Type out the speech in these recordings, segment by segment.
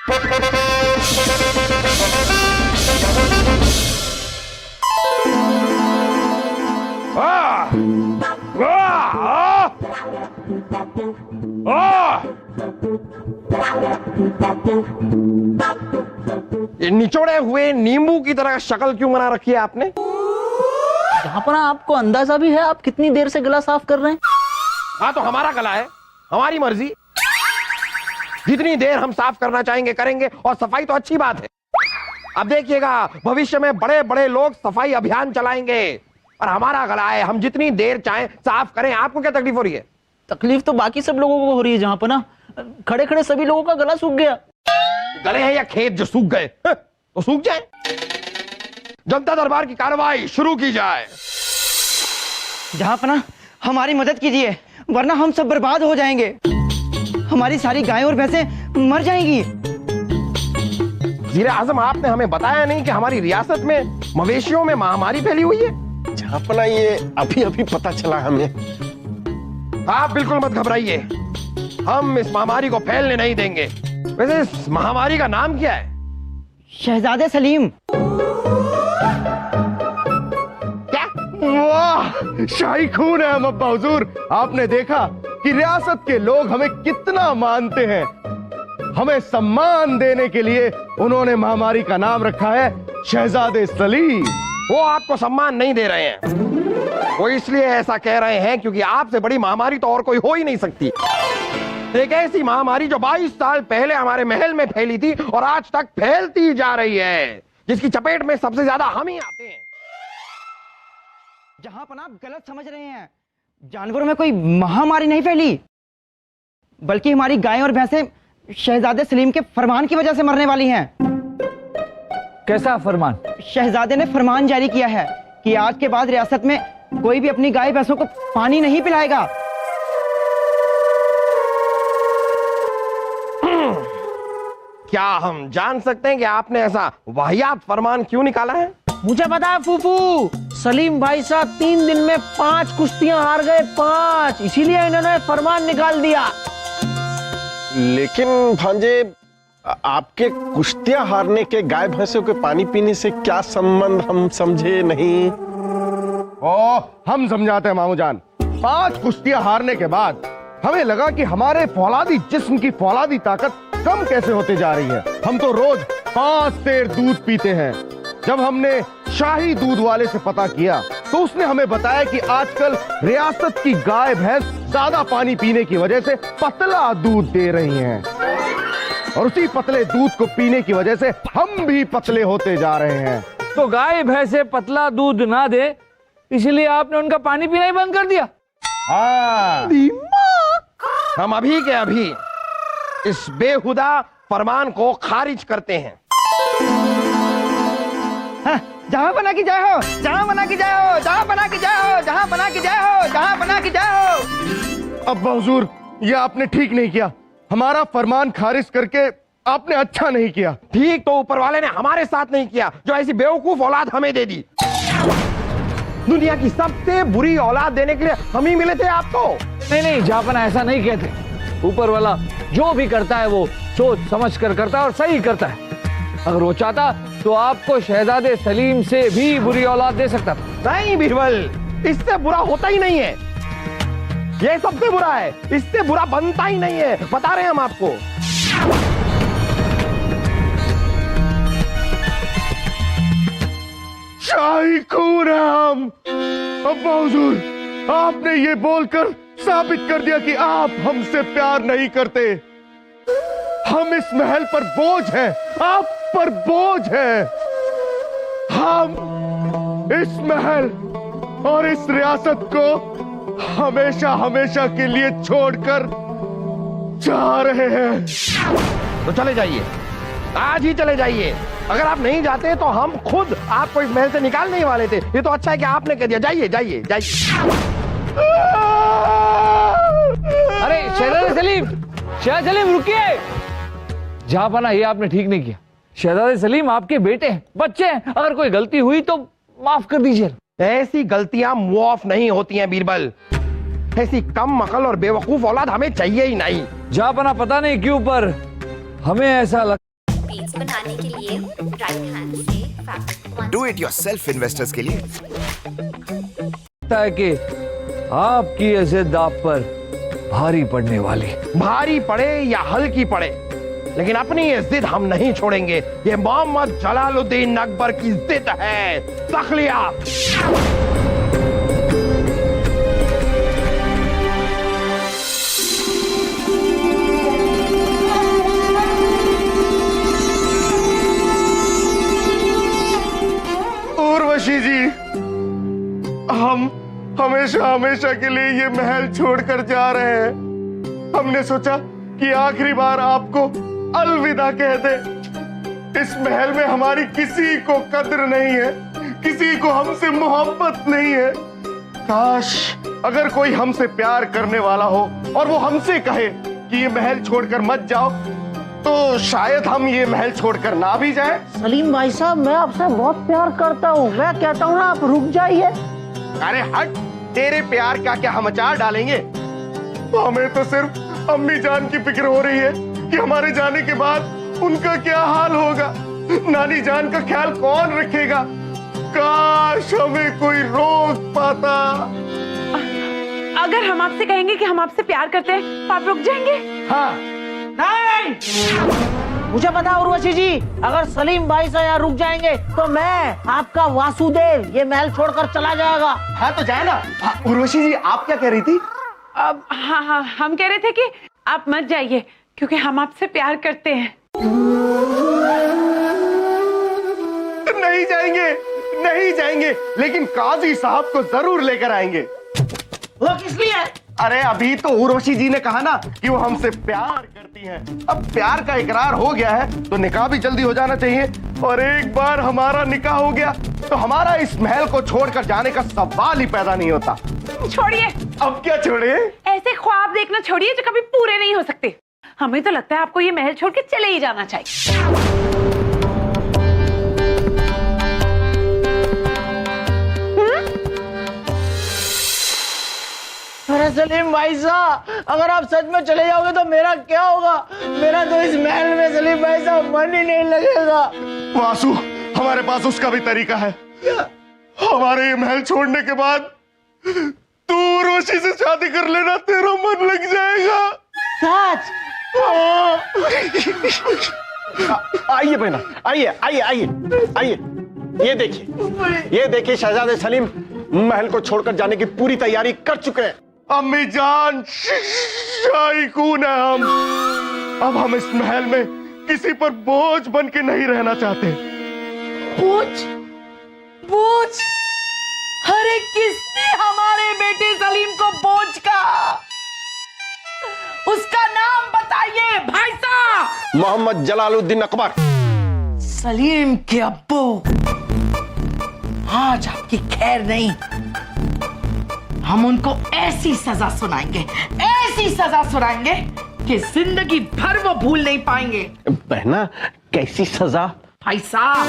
ये निचोड़े हुए नींबू की तरह शक्ल क्यों बना रखी है आपने? जहाँ पर आपको अंदाजा भी है आप कितनी देर से गला साफ कर रहे हैं। हाँ तो हमारा गला है, हमारी मर्जी, जितनी देर हम साफ करना चाहेंगे करेंगे, और सफाई तो अच्छी बात है। अब देखिएगा भविष्य में बड़े बड़े लोग सफाई अभियान चलाएंगे, और हमारा गला है, हम जितनी देर चाहें साफ करें। आपको क्या तकलीफ हो रही है? तकलीफ तो बाकी सब लोगों को हो रही है, जहाँ पर ना खड़े खड़े सभी लोगों का गला सूख गया। गले हैं या खेत जो सूख गए? तो सूख जाए। जनता दरबार की कार्रवाई शुरू की जाए। जहाँ पर ना हमारी मदद कीजिए, वरना हम सब बर्बाद हो जाएंगे। हमारी सारी गायें और भैंसें मर जाएंगी। वज़ीर आज़म, आपने हमें बताया नहीं कि हमारी रियासत में मवेशियों में महामारी फैली हुई है? झापना ये अभी अभी पता चला हमें। आप बिल्कुल मत घबराइए, हम इस महामारी को फैलने नहीं देंगे। वैसे इस महामारी का नाम क्या है? शहजादे सलीम। क्या? वाह, शाही खून है हम अब्बा हुजूर। आपने देखा कि रियासत के लोग हमें कितना मानते हैं। हमें सम्मान देने के लिए उन्होंने महामारी का नाम रखा है शहजादे सलीम। वो आपको सम्मान नहीं दे रहे हैं, वो इसलिए ऐसा कह रहे हैं क्योंकि आपसे बड़ी महामारी तो और कोई हो ही नहीं सकती। एक ऐसी महामारी जो 22 साल पहले हमारे महल में फैली थी और आज तक फैलती जा रही है, जिसकी चपेट में सबसे ज्यादा हम ही आते हैं। जहां पर आप गलत समझ रहे हैं, जानवरों में कोई महामारी नहीं फैली, बल्कि हमारी गायें और भैंसें शहजादे सलीम के फरमान की वजह से मरने वाली हैं। कैसा फरमान? शहजादे ने फरमान जारी किया है कि आज के बाद रियासत में कोई भी अपनी गाय भैंसों को पानी नहीं पिलाएगा। क्या हम जान सकते हैं कि आपने ऐसा वाहियात फरमान क्यों निकाला है? मुझे पता है फूफू, सलीम भाई साहब 3 दिन में 5 कुश्तियां हार गए, 5, इसीलिए इन्होंने फरमान निकाल दिया। लेकिन भांजे, आपके कुश्तियां हारने के गाय भैंसों के पानी पीने से क्या संबंध, हम समझे नहीं। हम समझाते हैं मामू जान। 5 कुश्तियां हारने के बाद हमें लगा कि हमारे फौलादी जिस्म की फौलादी ताकत कम कैसे होते जा रही है। हम तो रोज 5 सेर दूध पीते हैं। जब हमने शाही दूध वाले से पता किया तो उसने हमें बताया कि आजकल रियासत की गाय भैंस ज्यादा पानी पीने की वजह से पतला दूध दे रही हैं, और उसी पतले दूध को पीने की वजह से हम भी पतले होते जा रहे हैं। तो गाय भैंसे पतला दूध ना दे, इसलिए आपने उनका पानी पीना ही बंद कर दिया। हाँ, हम अभी के अभी इस बेहुदा फरमान को खारिज करते हैं। हाँ, जहां बना की जाए हो, जहां बना की जाए हो, जहां बना की जाए हो, जहां बना की जाए हो, जहां बना की जाए हो। अब्बा हुजूर, ये आपने ठीक नहीं किया। हमारा फरमान खारिज करके आपने अच्छा नहीं किया। ठीक तो ऊपर वाले ने हमारे साथ नहीं किया, जो ऐसी बेवकूफ औलाद हमें दे दी। दुनिया की सबसे बुरी औलाद देने के लिए हम ही मिले थे आपको। नहीं, जापना ऐसा नहीं कहते। ऊपर वाला जो भी करता है वो सोच समझ कर करता है और सही करता है। अगर वो चाहता तो आपको शहजादे सलीम से भी बुरी औलाद दे सकता था। नहीं बीरबल, इससे बुरा होता ही नहीं है, ये सबसे बुरा है, इससे बुरा बनता ही नहीं है, बता रहे हैं हम आपको। शाही खून है हम। अब्बा हुजूर, आपने ये बोलकर साबित कर दिया कि आप हमसे प्यार नहीं करते। हम इस महल पर बोझ हैं, आप पर बोझ है। हम इस महल और इस रियासत को हमेशा हमेशा के लिए छोड़कर जा रहे हैं। तो चले जाइए, आज ही चले जाइए। अगर आप नहीं जाते तो हम खुद आपको इस महल से निकालने ही वाले थे। ये तो अच्छा है कि आपने कह दिया। जाइए जाइए जाइए। अरे शहजादे सलीम, शहजादे सलीम रुकिए। जहांपना ये आपने ठीक नहीं किया। शहजादे सलीम आपके बेटे हैं, बच्चे हैं, अगर कोई गलती हुई तो माफ कर दीजिए। ऐसी गलतियां मुआफ नहीं होती हैं बीरबल। ऐसी कम अकल और बेवकूफ औलाद हमें चाहिए ही नहीं। जहांपना पता नहीं क्यों पर हमें ऐसा लगता बीट्स बनाने के लिए राइट हैंड से fabric do it yourself investors के लिए लगता है कि आपकी ये जिद आप पर भारी पड़ने वाली। भारी पड़े या हल्की पड़े, लेकिन अपनी ये जिद हम नहीं छोड़ेंगे। ये मोहम्मद जलालुद्दीन अकबर की जिद है। तखलिया। उर्वशी जी, हम हमेशा हमेशा के लिए ये महल छोड़कर जा रहे हैं। हमने सोचा कि आखिरी बार आपको अलविदा कह दे। इस महल में हमारी किसी को कद्र नहीं है, किसी को हमसे मोहब्बत नहीं है। काश अगर कोई हमसे प्यार करने वाला हो और वो हमसे कहे कि ये महल छोड़कर मत जाओ, तो शायद हम ये महल छोड़कर ना भी जाएं। सलीम भाई साहब, मैं आपसे बहुत प्यार करता हूँ। मैं कहता हूँ ना, आप रुक जाइए। अरे हट, तेरे प्यार का क्या हम अचार डालेंगे? हमें तो सिर्फ अम्मी जान की फिक्र हो रही है कि हमारे जाने के बाद उनका क्या हाल होगा। नानी जान का ख्याल कौन रखेगा? काश हमें कोई रोक पाता। अगर हम आपसे कहेंगे कि हम आपसे प्यार करते हैं तो आप रुक जाएंगे? हाँ। नहीं, मुझे पता उर्वशी जी, अगर सलीम भाई से यहाँ रुक जाएंगे तो मैं, आपका वासुदेव, ये महल छोड़कर चला जाएगा। हाँ तो जाए ना। हाँ, उर्वशी जी, आप क्या कह रही थी? अब हाँ, हम कह रहे थे कि आप मत जाइए क्योंकि हम आपसे प्यार करते हैं। नहीं जाएंगे, नहीं जाएंगे, लेकिन काजी साहब को जरूर लेकर आएंगे। वो किस लिए? अरे अभी तो उर्वशी जी ने कहा ना कि वो हमसे प्यार करती हैं। अब प्यार का इकरार हो गया है तो निकाह भी जल्दी हो जाना चाहिए। और एक बार हमारा निकाह हो गया तो हमारा इस महल को छोड़कर जाने का सवाल ही पैदा नहीं होता। छोड़िए। अब क्या छोड़े? ऐसे ख्वाब देखना छोड़िए जो कभी पूरे नहीं हो सकते। हमें तो लगता है आपको ये महल छोड़ के चले ही जाना चाहिए। अरे सलीम भाई साहब, अगर आप सच में चले जाओगे तो मेरा क्या होगा? मेरा तो इस महल में सलीम भाई साहब मन ही नहीं लगेगा। वासु, हमारे पास उसका भी तरीका है। हमारे ये महल छोड़ने के बाद तू उर्वशी से शादी कर लेना, तेरा मन लग जाएगा। सच? आइए बहना, आइए आइए आइए आइए। ये देखिए शहजादे सलीम महल को छोड़कर जाने की पूरी तैयारी कर चुके हैं। अम्मी जान, शाईकून है हम। अब हम इस महल में किसी पर बोझ बन के नहीं रहना चाहते। बोझ? बोझ? अरे किसने हमारे बेटे सलीम को बोझ कहा? उसका नाम बताइए भाई साहब। मोहम्मद जलालुद्दीन अकबर। सलीम के अब्बू, आज आपकी खैर नहीं। हम उनको ऐसी सजा सुनाएंगे, ऐसी सजा सुनाएंगे कि जिंदगी भर वो भूल नहीं पाएंगे। बहना, कैसी सजा? भाई साहब,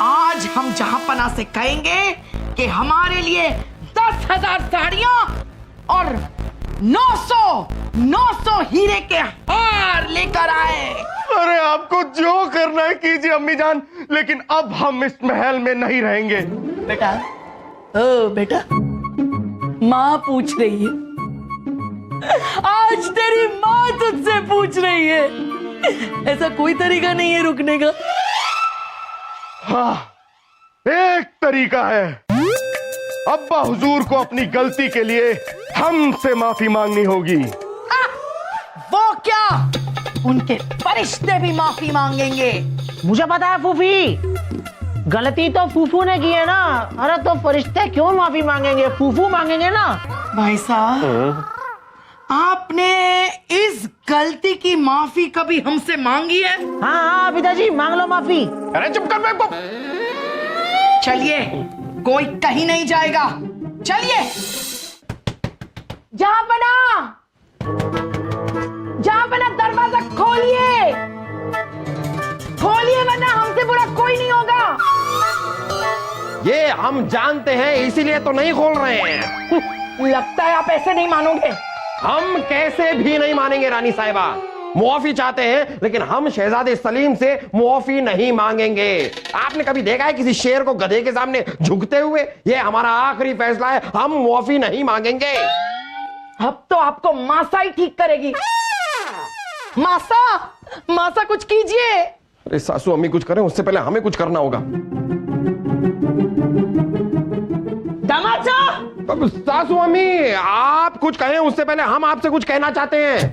आज हम जहांपना से कहेंगे कि हमारे लिए 10,000 साड़ियां और 900 हीरे के हार लेकर आए। अरे आपको जो करना है कीजिए अम्मी जान, लेकिन अब हम इस महल में नहीं रहेंगे। बेटा, ओ बेटा, माँ पूछ रही है। आज तेरी माँ तुझसे पूछ रही है। ऐसा कोई तरीका नहीं है रुकने का। हाँ, एक तरीका है। अब्बा हुजूर को अपनी गलती के लिए हमसे माफी मांगनी होगी। वो क्या? उनके फरिश्ते भी माफी मांगेंगे। मुझे पता है फूफी, गलती तो फूफू ने की है ना। अरे तो फरिश्ते क्यों माफी मांगेंगे? फूफू मांगेंगे ना। भाई साहब, आपने इस गलती की माफी कभी हमसे मांगी है? हाँ पिताजी, मांग लो माफी। अरे चुप कर बेवकूफ। चलिए, कोई कहीं नहीं जाएगा। चलिए। जहां बना दरवाजा खोलिए, खोलिए, वरना हमसे बुरा कोई नहीं होगा। ये हम जानते हैं, इसीलिए तो नहीं खोल रहे हैं। लगता है आप ऐसे नहीं मानोगे। हम कैसे भी नहीं मानेंगे रानी साहिबा। मुआफी चाहते हैं, लेकिन हम शहजादे सलीम से मुआफी नहीं मांगेंगे। आपने कभी देखा है किसी शेर को गधे के सामने झुकते हुए? ये हमारा आखिरी फैसला है, हम मुआफी नहीं मांगेंगे। अब तो आपको मासा ही ठीक करेगी। मासा, मासा कुछ कीजिए। अरे सासू अम्मी कुछ करें उससे पहले हमें कुछ करना होगा। दामाद साहब, अब सासू अम्मी आप कुछ कहें उससे पहले हम आपसे कुछ कहना चाहते हैं।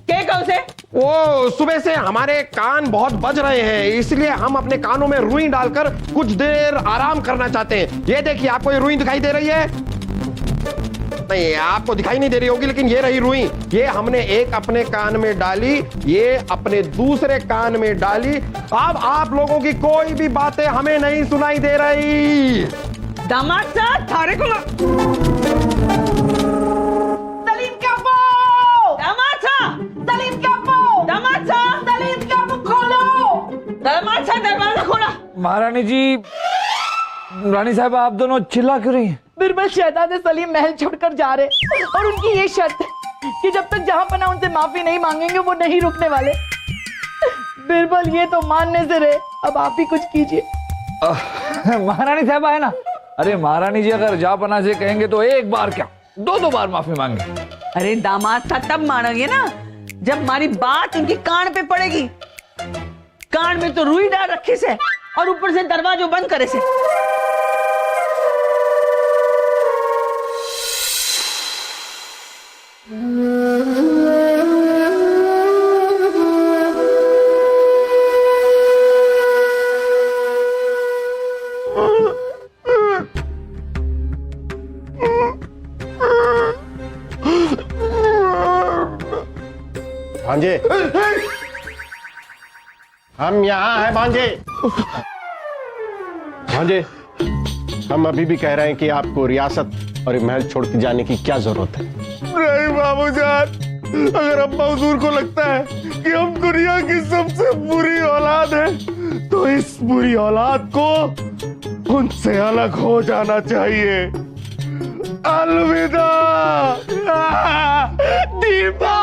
क्या कहो से? वो सुबह से हमारे कान बहुत बज रहे हैं, इसलिए हम अपने कानों में रुई डालकर कुछ देर आराम करना चाहते हैं। ये देखिए, आपको ये रुई दिखाई दे रही है? नहीं, आपको दिखाई नहीं दे रही होगी, लेकिन ये रही रुई। ये हमने एक अपने कान में डाली, ये अपने दूसरे कान में डाली। अब आप लोगों की कोई भी बातें हमें नहीं सुनाई दे रही। दामाद साहब, थारे को सलीम का पो! दामाद साहब, सलीम का पो! दामाद साहब, सलीम का मुंह खोलो! दामाद साहब, दरवाजा खोला। महारानी जी, रानी साहब आप दोनों चिल्ला क्यों रही हैं? बिरबल शहजादे सलीम महल छोड़कर जा रहे और उनकी ये शर्त है कि जब तक जहां पना उनसे माफी नहीं मांगेंगे वो नहीं रुकने वाले। बिरबल ये तो मानने से रहे, अब आप ही कुछ कीजिए। महारानी साहब है ना, अरे महारानी जी अगर जापना से कहेंगे तो एक बार क्या 2-2 बार माफी मांगे। अरे दामाद साहब तब मानोगे ना जब हमारी बात उनकी कान पे पड़ेगी। कान में तो रुई डाल रखी से और ऊपर से दरवाजा बंद करे से। भांजे, हम यहाँ हैं भांजे। भांजे, हम अभी भी कह रहे हैं कि आपको रियासत और महल छोड़ के जाने की क्या जरूरत है? नहीं मामूजान, अगर अम्मा हुजूर को लगता है कि हम दुनिया की सबसे बुरी औलाद हैं, तो इस बुरी औलाद को उनसे अलग हो जाना चाहिए। अलविदा दीपा।